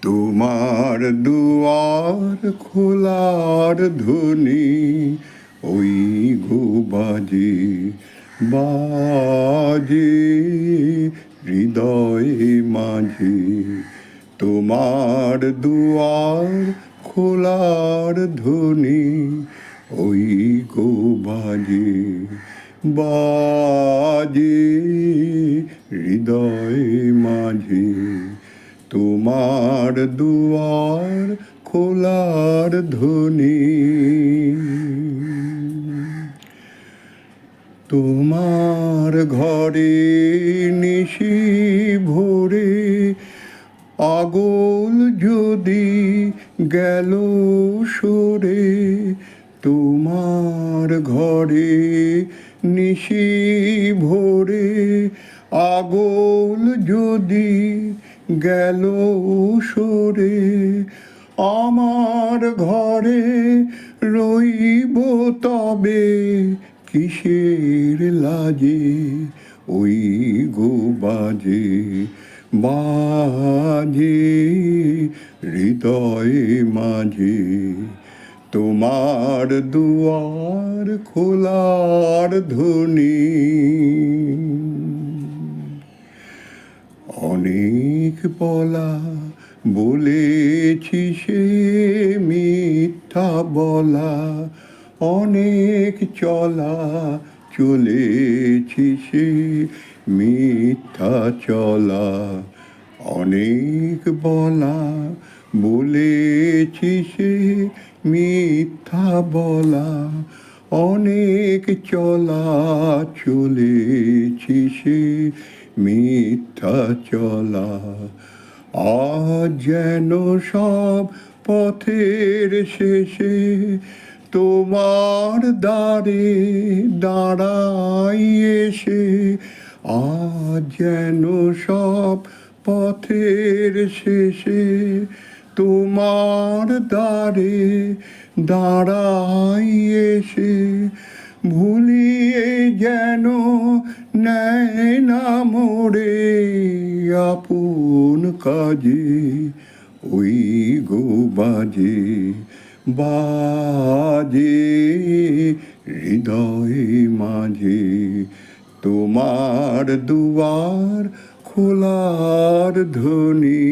তোমার দুয়ার খোলার ধ্বনি ওই গো বাজে বাজে হৃদয়ে মাঝে। তোমার দুয়ার খোলার ধ্বনি ওই গো বাজে বাজে হৃদয়ে মাঝে। তোমার দুয়ার খোলার ধ্বনি। তোমার ঘরে নিশি ভোরে আগল যদি গেল সরে। তোমার ঘরে নিশি ভোরে আগল যদি গেল সরে। আমার ঘরে রইব তবে কিসের লাজে ওই গো বাজে বাজে হৃদয়ে মাঝে। তোমার দুয়ার খোলার ধ্বনি। অনেক বলা বলেছি সে মিথ্যা বলা, অনেক চলা চলেছি সে মিথ্যা চলা। অনেক বলা বলেছি সে মিথ্যা বলা, অনেক চলা চলেছি সে মিথ্যা চলা। আজ যেন সব পথের শেষে তোমার দ্বারে দাঁড়াই এসে। আজ যেন সব পথের শেষে তোমার দ্বারে দাঁড়াই এসে। ভুলিয়ে যেন নেয় না মোরে আপন কাজে ওই গো বাজে বাজে হৃদয়ে মাঝে। তোমার দুয়ার খোলার ধ্বনি।